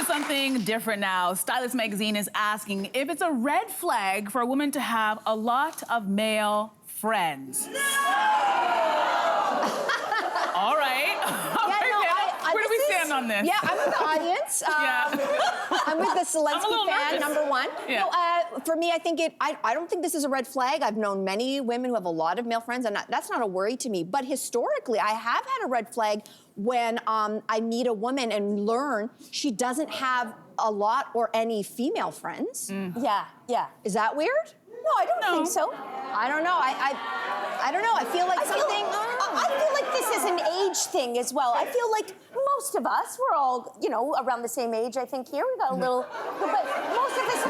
to something different now. Stylist Magazine is asking if it's a red flag for a woman to have a lot of male friends. No! All right. Where do we stand on this? Yeah, I'm with the audience. I'm with the Zelensky fan, number one. Yeah. No, for me, I think I don't think this is a red flag. I've known many women who have a lot of male friends, and that's not a worry to me. But historically, I have had a red flag when I meet a woman and learn she doesn't have a lot or any female friends. Yeah. Is that weird? No, I don't think so. I don't know. I don't know. I feel like I feel like this is an age thing as well. I feel like most of us, we're all, around the same age, I think, here. We got a little, but most of us,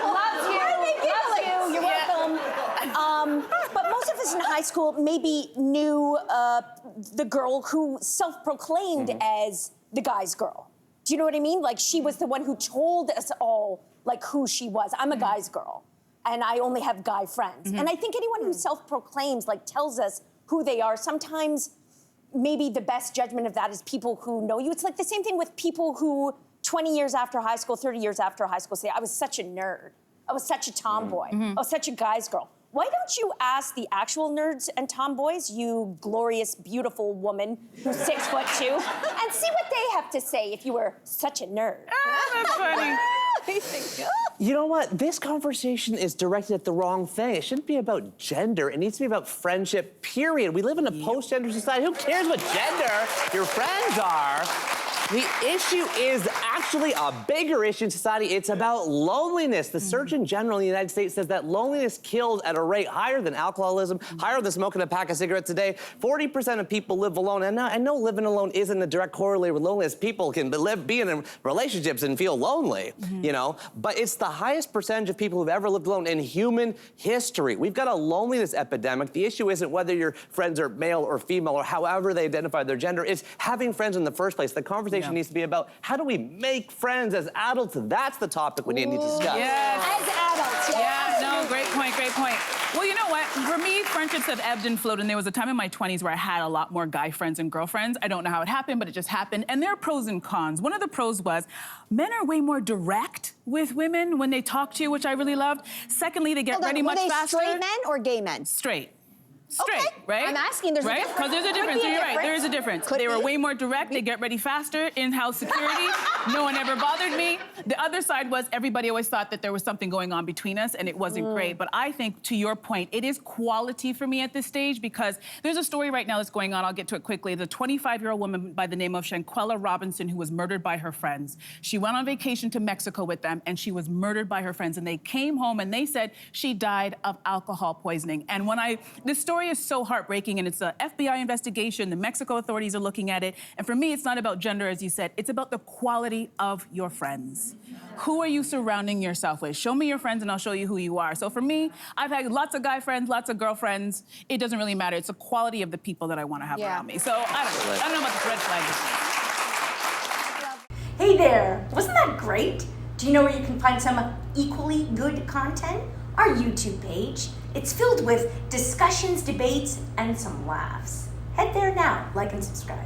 loves you. You're welcome. But most of us in high school maybe knew the girl who self-proclaimed as the guy's girl. Do you know what I mean? Like, she was the one who told us all, like, who she was. I'm a guy's girl, and I only have guy friends. And I think anyone who self-proclaims, like, tells us who they are, sometimes maybe the best judgment of that is people who know you. It's like the same thing with people who 20 years after high school, 30 years after high school say, I was such a nerd. I was such a tomboy. I was such a guy's girl. Why don't you ask the actual nerds and tomboys, you glorious, beautiful woman who's 6'2", and see what they have to say if you were such a nerd? That's funny. You know what? This conversation is directed at the wrong thing. It shouldn't be about gender. It needs to be about friendship, period. We live in a post-gender society. Who cares what gender your friends are? The issue is actually a bigger issue in society. It's about loneliness. The Surgeon General in the United States says that loneliness kills at a rate higher than alcoholism, higher than smoking a pack of cigarettes a day. 40% of people live alone. And I know living alone isn't a direct correlate with loneliness. People can be in relationships and feel lonely, but it's the highest percentage of people who've ever lived alone in human history. We've got a loneliness epidemic. The issue isn't whether your friends are male or female or however they identify their gender. It's having friends in the first place. The conversation needs to be about how do we make friends as adults? That's the topic we need to discuss. Yes. As adults, Yeah, no, great point, great point. Well, you know what? For me, friendships have ebbed and flowed, and there was a time in my 20s where I had a lot more guy friends and girlfriends. I don't know how it happened, but it just happened. And there are pros and cons. One of the pros was men are way more direct with women when they talk to you, which I really loved. Secondly, they get ready much faster. Were they straight men or gay men? Straight, Okay. right? I'm asking, there's a difference. Because there's a difference. So you're right, there is a difference. They were way more direct, they get ready faster, in-house security, no one ever bothered me. The other side was everybody always thought that there was something going on between us and it wasn't great. But I think, to your point, it is quality for me at this stage because there's a story right now that's going on, I'll get to it quickly. The 25-year-old woman by the name of Shanquella Robinson who was murdered by her friends. She went on vacation to Mexico with them and she was murdered by her friends and they came home and they said she died of alcohol poisoning. And this story is so heartbreaking and it's an FBI investigation. The Mexico authorities are looking at it. And for me, it's not about gender, as you said. It's about the quality of your friends. Who are you surrounding yourself with? Show me your friends and I'll show you who you are. So for me, I've had lots of guy friends, lots of girlfriends. It doesn't really matter. It's the quality of the people that I want to have around me. So I don't know about this red flag. Hey there, wasn't that great? Do you know where you can find some equally good content? Our YouTube page. It's filled with discussions, debates, and some laughs. Head there now, like and subscribe.